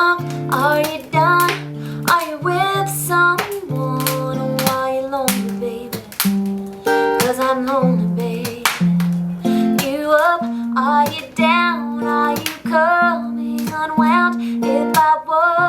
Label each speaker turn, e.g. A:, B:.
A: up? Are you done? Are you with someone? Or are you lonely, baby? 'Cause I'm lonely, baby. You up? Are you down? Are you coming unwound? If I was